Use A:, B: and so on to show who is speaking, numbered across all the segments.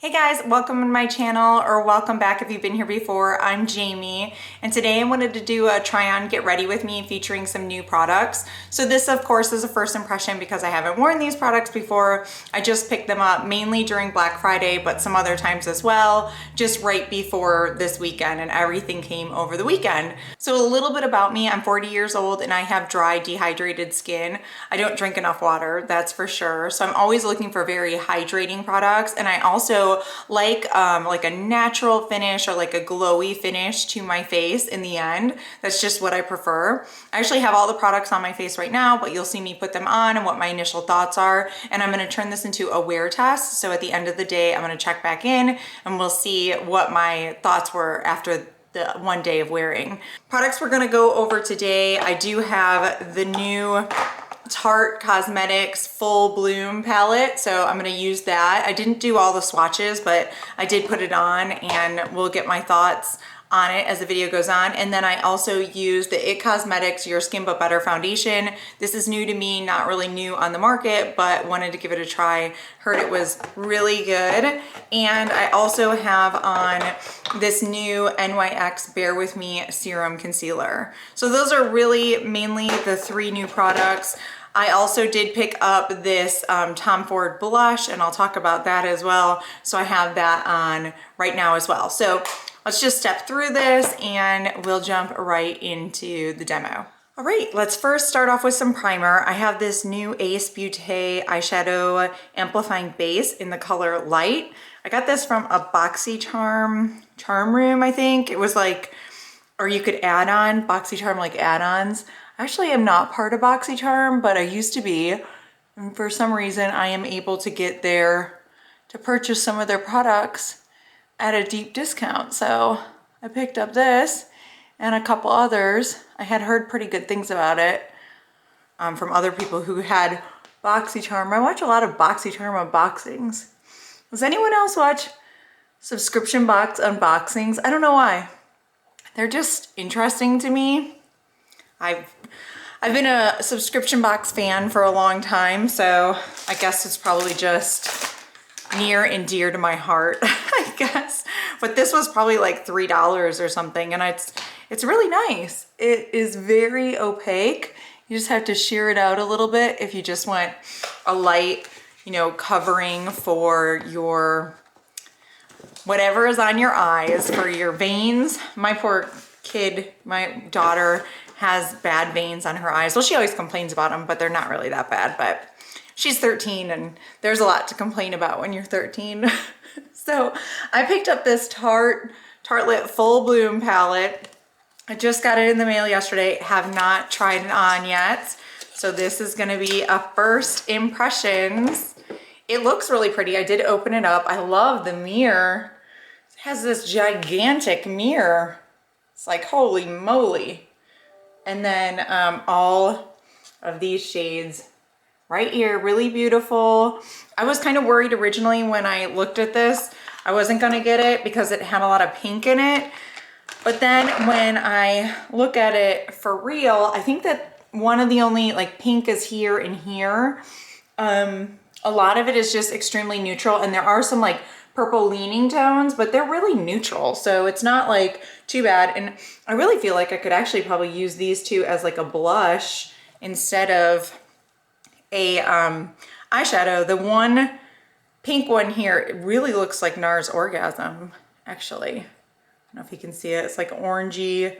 A: Hey guys, welcome to my channel, or welcome back if you've been here before. I'm Jamie, and today I wanted to do a try on get ready with me featuring some new products. So this of course is a first impression because I haven't worn these products before. I just picked them up mainly during Black Friday, but some other times as well, just right before this weekend, and everything came over the weekend. So a little bit about me, I'm 40 years old and I have dry, dehydrated skin. I don't drink enough water, that's for sure. So I'm always looking for very hydrating products, and I also like a natural finish or like a glowy finish to my face in the end. That's just what I prefer. I actually have all the products on my face right now, but you'll see me put them on and what my initial thoughts are. And I'm gonna turn this into a wear test. So at the end of the day, I'm gonna check back in and we'll see what my thoughts were after the one day of wearing. Products we're gonna go over today, I do have the new Tarte Cosmetics Full Bloom palette, so I'm going to use that. I didn't do all the swatches, but I did put it on, and we'll get my thoughts on it as the video goes on. And then I also used the IT Cosmetics Your Skin But Better foundation. This is new to me, not really new on the market, but wanted to give it a try. Heard it was really good. And I also have on this new NYX Bear With Me Serum Concealer. So those are really mainly the three new products. I also did pick up this Tom Ford blush, and I'll talk about that as well. So I have that on right now as well. So let's just step through this and we'll jump right into the demo. All right, let's first start off with some primer. I have this new Ace Beauté eyeshadow amplifying base in the color Light. I got this from a Charm Room, I think. It was like, or you could add on BoxyCharm like add-ons. I actually am not part of BoxyCharm, but I used to be. And for some reason, I am able to get there to purchase some of their products at a deep discount. So I picked up this and a couple others. I had heard pretty good things about it from other people who had BoxyCharm. I watch a lot of BoxyCharm unboxings. Does anyone else watch subscription box unboxings? I don't know why. They're just interesting to me. I've been a subscription box fan for a long time, so I guess it's probably just near and dear to my heart, I guess. But this was probably like $3 or something, and it's really nice. It is very opaque. You just have to shear it out a little bit if you just want a light, covering for your whatever is on your eyes, for your veins. My poor kid, my daughter, has bad veins on her eyes. Well, she always complains about them, but they're not really that bad. But she's 13 and there's a lot to complain about when you're 13. So I picked up this Tartelette Full Bloom palette. I just got it in the mail yesterday. Have not tried it on yet. So this is gonna be a first impressions. It looks really pretty. I did open it up. I love the mirror. It has this gigantic mirror. It's like, holy moly. And then all of these shades right here, really beautiful. I was kind of worried originally when I looked at this, I wasn't gonna get it because it had a lot of pink in it. But then when I look at it for real, I think that one of the only like pink is here and here. A lot of it is just extremely neutral, and there are some like purple leaning tones, but they're really neutral. So it's not like too bad. And I really feel like I could actually probably use these two as like a blush instead of a eyeshadow. The one pink one here, it really looks like NARS Orgasm, actually. I don't know if you can see it. It's like orangey,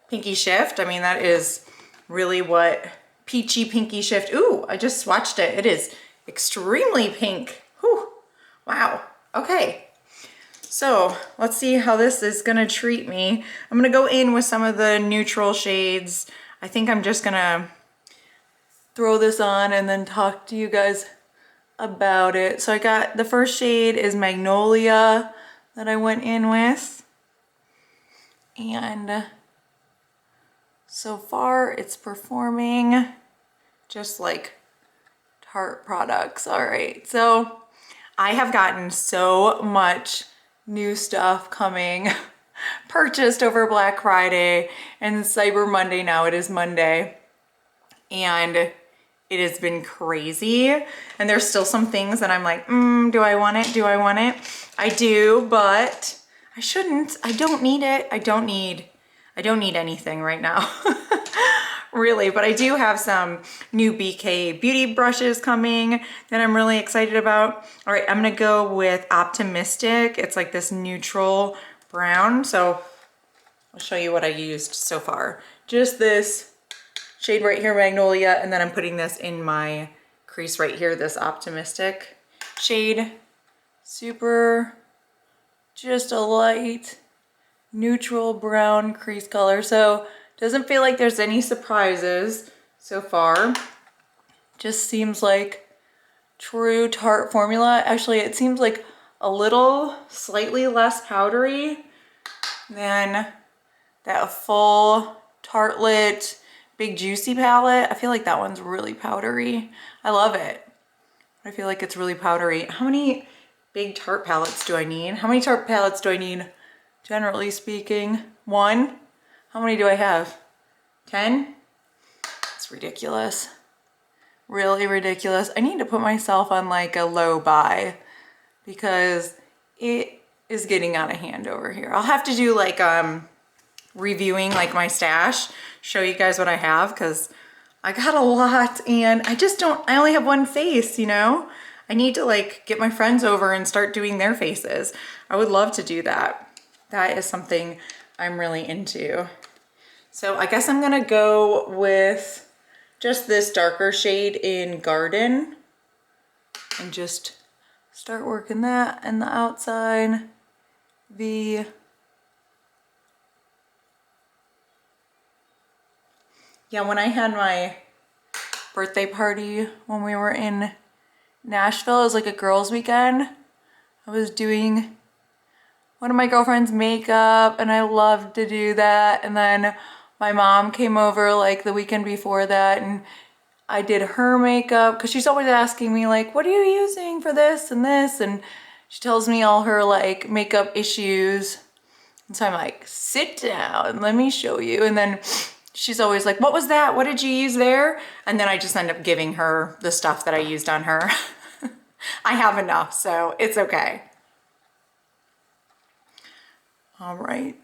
A: pinky shift. I mean, that is really what peachy pinky shift. Ooh, I just swatched it. It is extremely pink. Whew. Wow. Okay. So let's see how this is gonna treat me. I'm gonna go in with some of the neutral shades. I think I'm just gonna throw this on and then talk to you guys about it. So I got, the first shade is Magnolia that I went in with. And so far it's performing just like Tarte products. All right, so I have gotten so much new stuff coming, purchased over Black Friday and Cyber Monday. Now it is Monday, and it has been crazy. And there's still some things that I'm like, do I want it? Do I want it? I do, but I shouldn't. I don't need it. I don't need anything right now. Really, but I do have some new BK beauty brushes coming that I'm really excited about. All right, I'm gonna go with Optimistic. It's like this neutral brown. So I'll show you what I used so far. Just this shade right here, Magnolia, and then I'm putting this in my crease right here, this Optimistic shade. Super, just a light, neutral brown crease color. So doesn't feel like there's any surprises so far. Just seems like true Tarte formula. Actually, it seems like a little slightly less powdery than that full Tartelette Big Juicy palette. I feel like that one's really powdery. I love it. I feel like it's really powdery. How many big Tarte palettes do I need? How many Tarte palettes do I need? Generally speaking, 1. How many do I have? 10? It's ridiculous. Really ridiculous. I need to put myself on like a low buy because it is getting out of hand over here. I'll have to do like reviewing like my stash, show you guys what I have because I got a lot and I only have one face, you know? I need to like get my friends over and start doing their faces. I would love to do that. That is something I'm really into. So I guess I'm gonna go with just this darker shade in Garden and just start working that in the outside. Yeah, when I had my birthday party when we were in Nashville, it was like a girls' weekend. I was doing one of my girlfriend's makeup and I loved to do that. And then my mom came over like the weekend before that and I did her makeup because she's always asking me like, what are you using for this and this? And she tells me all her like makeup issues. And so I'm like, sit down, let me show you. And then she's always like, what was that? What did you use there? And then I just end up giving her the stuff that I used on her. I have enough, so it's okay. All right.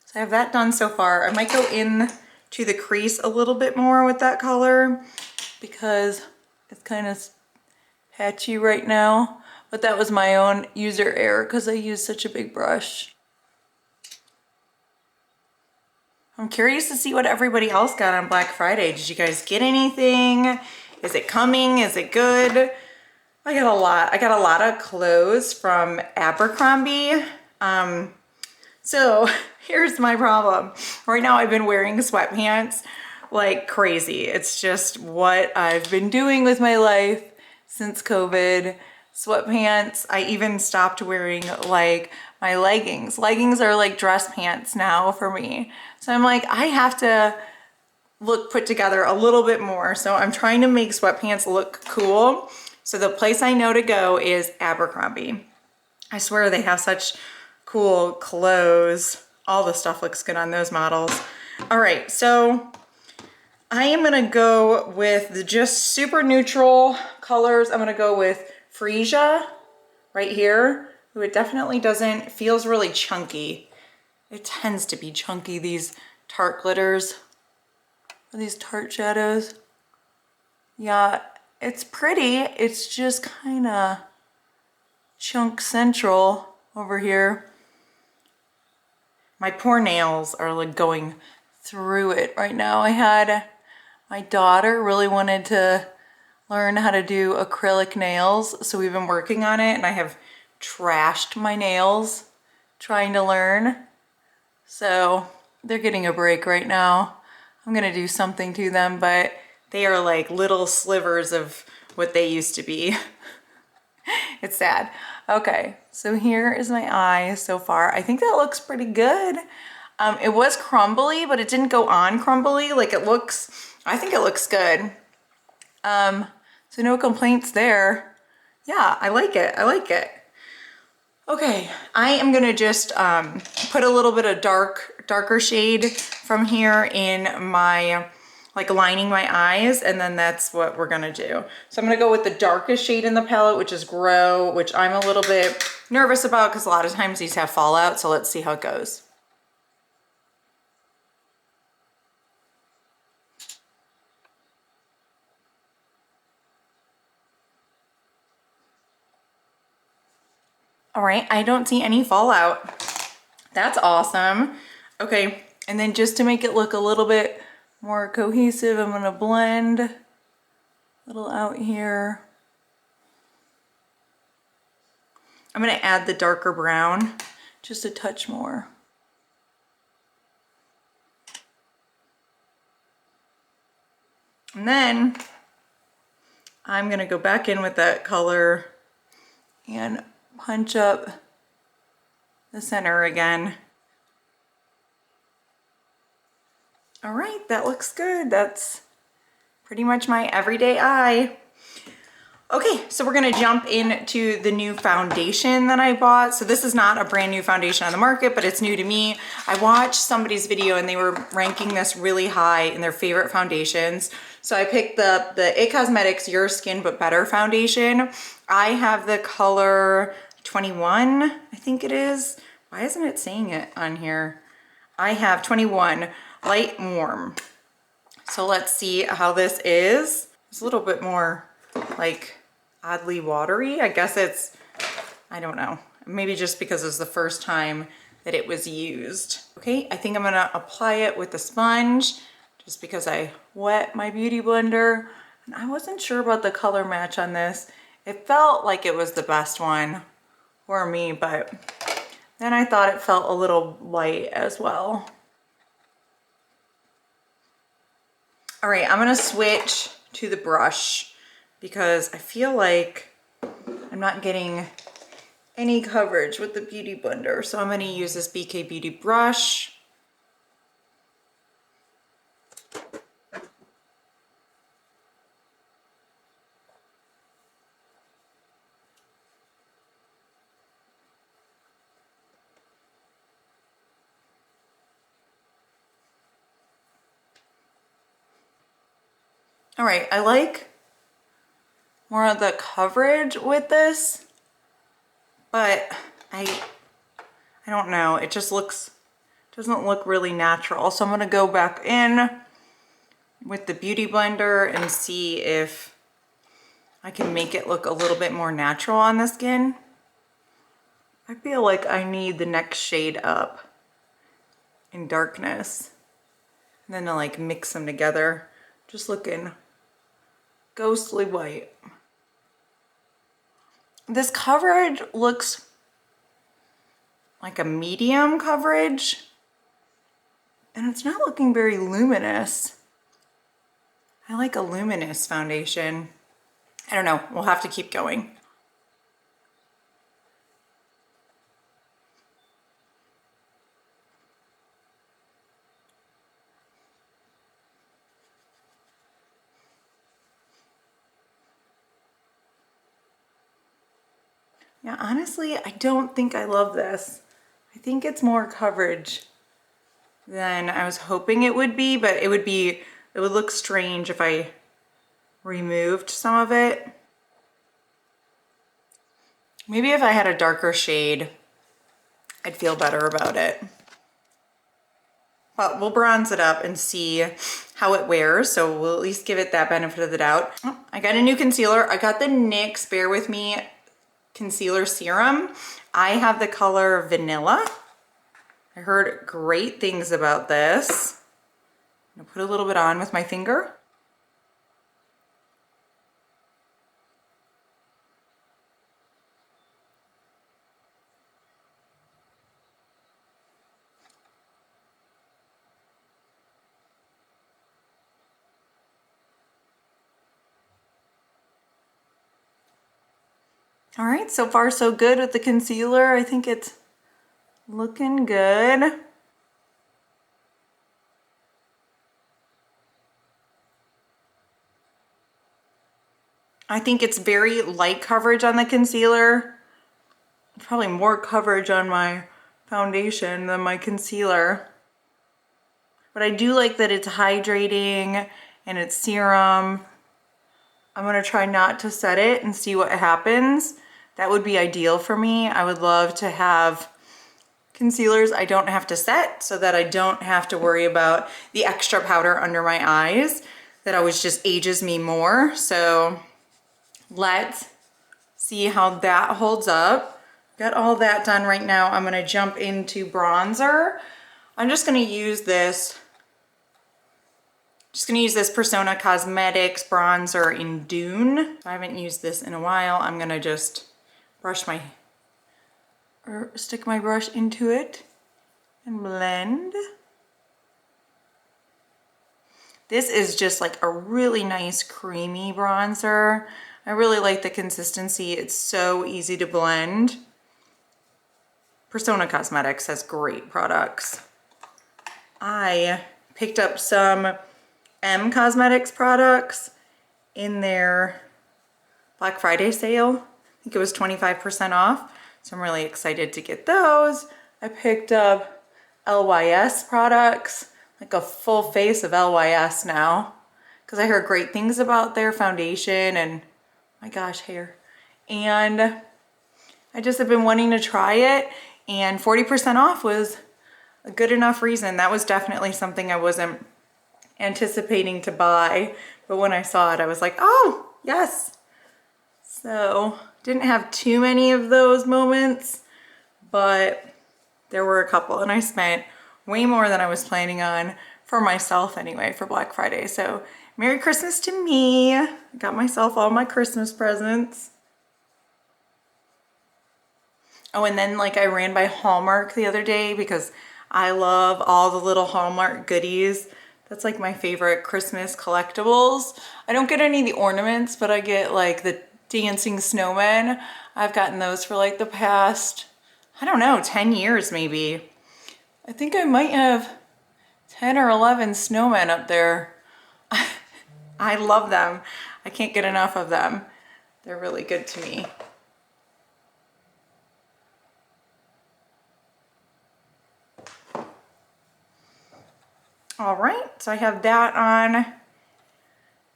A: So I have that done so far. I might go in to the crease a little bit more with that color because it's kind of patchy right now. But that was my own user error because I used such a big brush. I'm curious to see what everybody else got on Black Friday. Did you guys get anything? Is it coming? Is it good? I got a lot. I got a lot of clothes from Abercrombie. So here's my problem. Right now I've been wearing sweatpants like crazy. It's just what I've been doing with my life since COVID. Sweatpants. I even stopped wearing like my leggings. Leggings are like dress pants now for me. So I'm like, I have to look put together a little bit more. So I'm trying to make sweatpants look cool. So the place I know to go is Abercrombie. I swear they have such cool clothes. All the stuff looks good on those models. All right, so I am gonna go with the just super neutral colors. I'm gonna go with Freesia right here. Ooh, it definitely feels really chunky. It tends to be chunky, these Tarte glitters, or these Tarte shadows. Yeah, it's pretty. It's just kind of chunk central over here. My poor nails are like going through it right now. My daughter really wanted to learn how to do acrylic nails, so we've been working on it and I have trashed my nails trying to learn. So they're getting a break right now. I'm gonna do something to them, but they are like little slivers of what they used to be. It's sad. Okay, so here is my eye so far. I think that looks pretty good. It was crumbly, but it didn't go on crumbly. Like I think it looks good. So no complaints there. Yeah, I like it. I like it. Okay, I am gonna just put a little bit of darker shade from here in my like lining my eyes, and then that's what we're gonna do. So I'm gonna go with the darkest shade in the palette, which is Grow, which I'm a little bit nervous about because a lot of times these have fallout, so let's see how it goes. All right, I don't see any fallout. That's awesome. Okay, and then just to make it look a little bit more cohesive, I'm gonna blend a little out here. I'm gonna add the darker brown, just a touch more. And then I'm gonna go back in with that color and punch up the center again. All right, that looks good. That's pretty much my everyday eye. Okay, so we're gonna jump into the new foundation that I bought. So this is not a brand new foundation on the market, but it's new to me. I watched somebody's video and they were ranking this really high in their favorite foundations. So I picked the It Cosmetics Your Skin But Better foundation. I have the color 21, I think it is. Why isn't it saying it on here? I have 21, light and warm. So let's see how this is. It's a little bit more like oddly watery. I guess it's, I don't know, maybe just because it's the first time that it was used. Okay, I think I'm gonna apply it with the sponge just because I wet my beauty blender. And I wasn't sure about the color match on this. It felt like it was the best one for me, but then I thought it felt a little light as well. All right, I'm gonna switch to the brush because I feel like I'm not getting any coverage with the beauty blender. So I'm gonna use this BK Beauty brush. All right, I like more of the coverage with this, but I don't know, it just doesn't look really natural. So I'm gonna go back in with the beauty blender and see if I can make it look a little bit more natural on the skin. I feel like I need the next shade up in darkness, and then to like mix them together, just looking ghostly white. This coverage looks like a medium coverage, and it's not looking very luminous. I like a luminous foundation. I don't know, we'll have to keep going. Yeah, honestly, I don't think I love this. I think it's more coverage than I was hoping it would be, but it would look strange if I removed some of it. Maybe if I had a darker shade, I'd feel better about it. But we'll bronze it up and see how it wears, so we'll at least give it that benefit of the doubt. Oh, I got a new concealer. I got the NYX Bear With Me Concealer Serum. I have the color Vanilla. I heard great things about this. I'm gonna put a little bit on with my finger. All right, so far so good with the concealer. I think it's looking good. I think it's very light coverage on the concealer. Probably more coverage on my foundation than my concealer. But I do like that it's hydrating and it's Serum. I'm gonna try not to set it and see what happens. That would be ideal for me. I would love to have concealers I don't have to set so that I don't have to worry about the extra powder under my eyes. That always just ages me more. So let's see how that holds up. Got all that done right now. I'm gonna jump into bronzer. I'm just gonna use this Persona Cosmetics bronzer in Dune. I haven't used this in a while. I'm gonna just stick my brush into it and blend. This is just like a really nice creamy bronzer. I really like the consistency. It's so easy to blend. Persona Cosmetics has great products. I picked up some M Cosmetics products in their Black Friday sale. I think it was 25% off. So I'm really excited to get those. I picked up LYS products, like a full face of LYS now, because I heard great things about their foundation and my gosh, hair. And I just have been wanting to try it, and 40% off was a good enough reason. That was definitely something I wasn't anticipating to buy, but when I saw it, I was like, oh, yes. So didn't have too many of those moments, but there were a couple, and I spent way more than I was planning on for myself anyway for Black Friday. So Merry Christmas to me. I got myself all my Christmas presents. Oh, and then like I ran by Hallmark the other day because I love all the little Hallmark goodies. That's like my favorite Christmas collectibles. I don't get any of the ornaments, but I get like the dancing snowmen. I've gotten those for like the past, I don't know, 10 years maybe. I think I might have 10 or 11 snowmen up there. I love them. I can't get enough of them. They're really good to me. All right, so I have that on.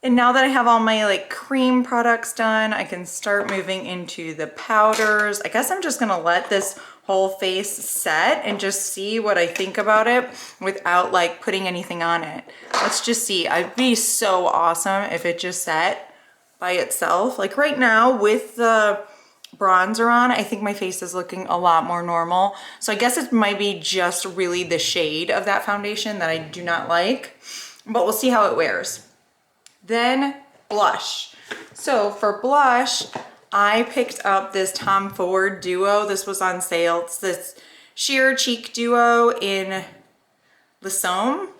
A: And now that I have all my like cream products done, I can start moving into the powders. I guess I'm just gonna let this whole face set and just see what I think about it without like putting anything on it. Let's just see. I'd be so awesome if it just set by itself. Like right now with the bronzer on, I think my face is looking a lot more normal. So I guess it might be just really the shade of that foundation that I do not like, but we'll see how it wears. Then blush. So for blush, I picked up this Tom Ford Duo. This was on sale. It's this sheer cheek duo in Le Somme,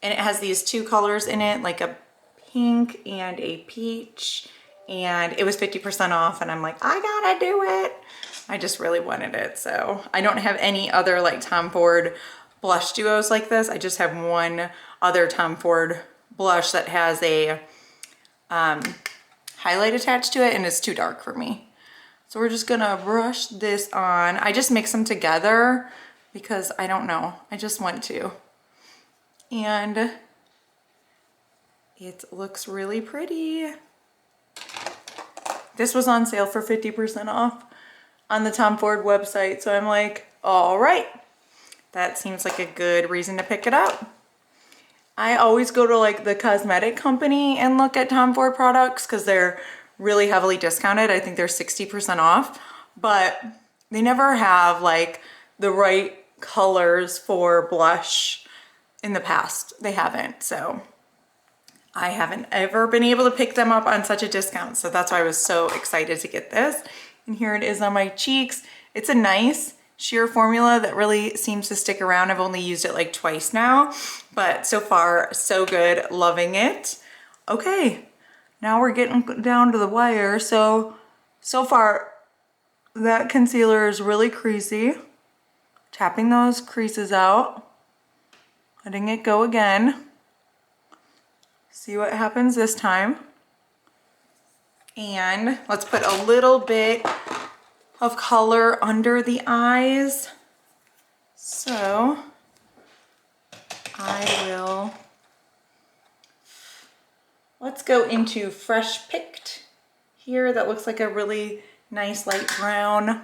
A: and it has these two colors in it, like a pink and a peach, and it was 50% off, and I'm like, I gotta do it. I just really wanted it. So I don't have any other like Tom Ford blush duos like this. I just have one other Tom Ford blush that has a highlight attached to it, and it's too dark for me. So we're just gonna brush this on. I just mix them together because I don't know, I just want to. And it looks really pretty. This was on sale for 50% off on the Tom Ford website. So I'm like, all right, that seems like a good reason to pick it up. I always go to like the cosmetic company and look at Tom Ford products because they're really heavily discounted. I think they're 60% off, but they never have like the right colors for blush in the past. They haven't. So I haven't ever been able to pick them up on such a discount. So that's why I was so excited to get this. And here it is on my cheeks. It's a nice sheer formula that really seems to stick around. I've only used it like twice now, but so far so good, loving it. Okay, now we're getting down to the wire. So far that concealer is really creasy. Tapping those creases out, letting it go again. See what happens this time. And let's put a little bit of color under the eyes. So I will Let's go into Fresh Picked here. That looks like a really nice light brown.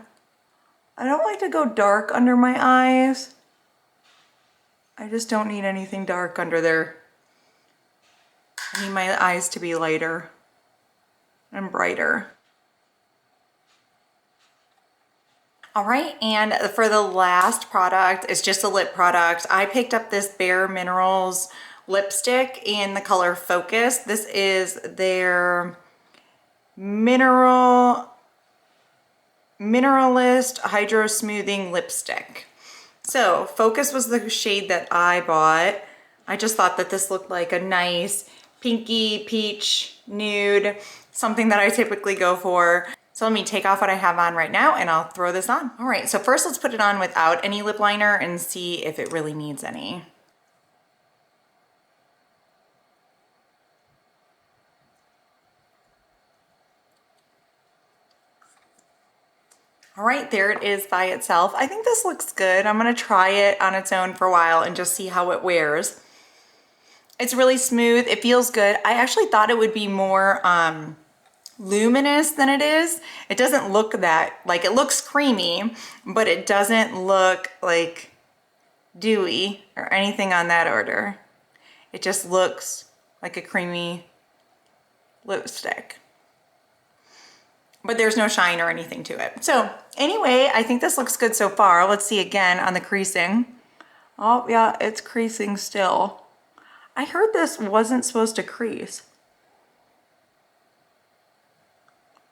A: I don't like to go dark under my eyes. I just don't need anything dark under there. I need my eyes to be lighter and brighter. All right, and for the last product, it's just a lip product. I picked up this Bare Minerals lipstick in the color Focus. This is their Mineralist Hydro Smoothing Lipstick. So Focus was the shade that I bought. I just thought that this looked like a nice pinky peach nude, something that I typically go for. So let me take off what I have on right now and I'll throw this on. All right, so first let's put it on without any lip liner and see if it really needs any. All right, there it is by itself. I think this looks good. I'm gonna try it on its own for a while and just see how it wears. It's really smooth, it feels good. I actually thought it would be more luminous than it is. It doesn't look that, like, it looks creamy, but it doesn't look like dewy or anything on that order. It just looks like a creamy lipstick. But there's no shine or anything to it. So anyway, I think this looks good so far. Let's see again on the creasing. Oh yeah, it's creasing still. I heard this wasn't supposed to crease.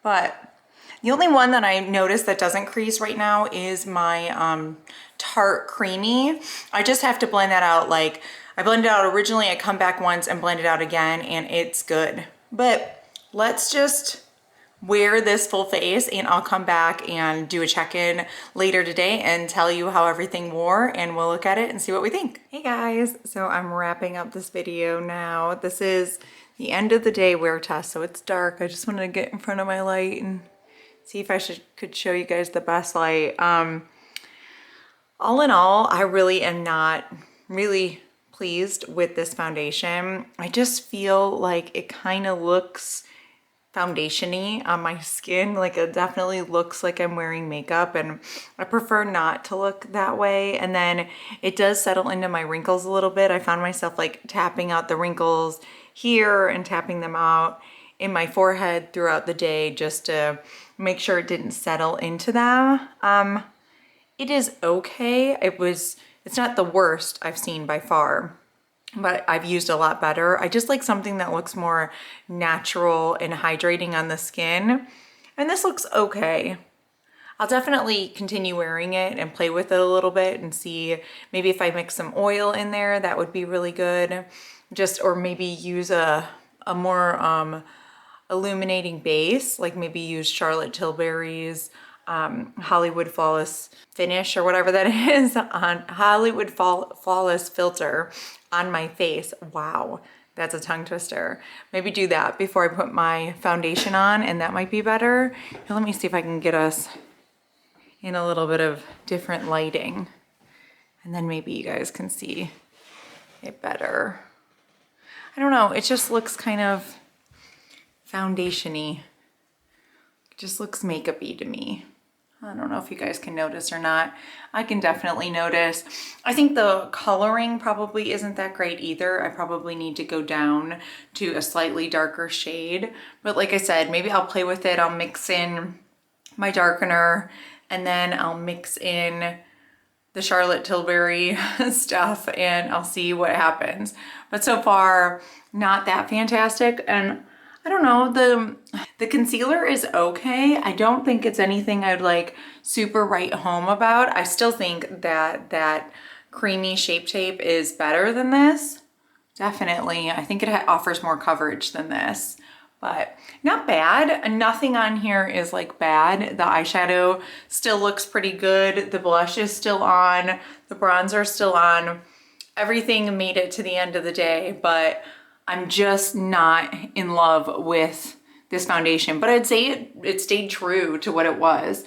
A: But the only one that I noticed that doesn't crease right now is my Tarte Creamy. I just have to blend that out. Like, I blended it out originally, I come back once and blend it out again, and it's good. But let's just wear this full face and I'll come back and do a check-in later today and tell you how everything wore, and we'll look at it and see what we think. Hey guys, so I'm wrapping up this video now. This is the end of the day wear test, so it's dark. I just wanted to get in front of my light and see if I could show you guys the best light. All in all, I really am not really pleased with this foundation. I just feel like it kind of looks foundation-y on my skin. Like, it definitely looks like I'm wearing makeup, and I prefer not to look that way. And then it does settle into my wrinkles a little bit. I found myself like tapping out the wrinkles here and tapping them out in my forehead throughout the day just to make sure it didn't settle into that. It is okay. It's not the worst I've seen by far, but I've used a lot better. I just like something that looks more natural and hydrating on the skin. And this looks okay. I'll definitely continue wearing it and play with it a little bit and see maybe if I mix some oil in there, that would be really good. Or maybe use a more illuminating base, like maybe use Charlotte Tilbury's Hollywood Flawless Finish or whatever that is on Hollywood Flawless Filter on my face. Wow, that's a tongue twister. Maybe do that before I put my foundation on, and that might be better. Now, let me see if I can get us in a little bit of different lighting, and then maybe you guys can see it better. I don't know, it just looks kind of foundation-y. It just looks makeup-y to me. I don't know if you guys can notice or not. I can definitely notice. I think the coloring probably isn't that great either. I probably need to go down to a slightly darker shade. But like I said, maybe I'll play with it. I'll mix in my darkener, and then I'll mix in the Charlotte Tilbury stuff, and I'll see what happens. But so far, not that fantastic. And I don't know, the concealer is okay. I don't think it's anything I'd like super write home about. I still think that creamy Shape Tape is better than this. Definitely, I think it offers more coverage than this, but not bad. Nothing on here is like bad. The eyeshadow still looks pretty good. The blush is still on. The bronzer is still on. Everything made it to the end of the day, but I'm just not in love with this foundation, but I'd say it stayed true to what it was.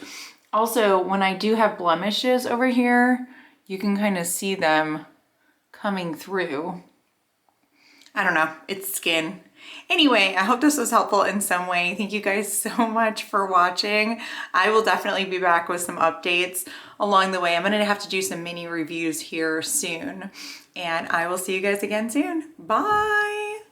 A: Also, when I do have blemishes over here, you can kind of see them coming through. I don't know, it's skin. Anyway, I hope this was helpful in some way. Thank you guys so much for watching. I will definitely be back with some updates along the way. I'm gonna have to do some mini reviews here soon, and I will see you guys again soon. Bye.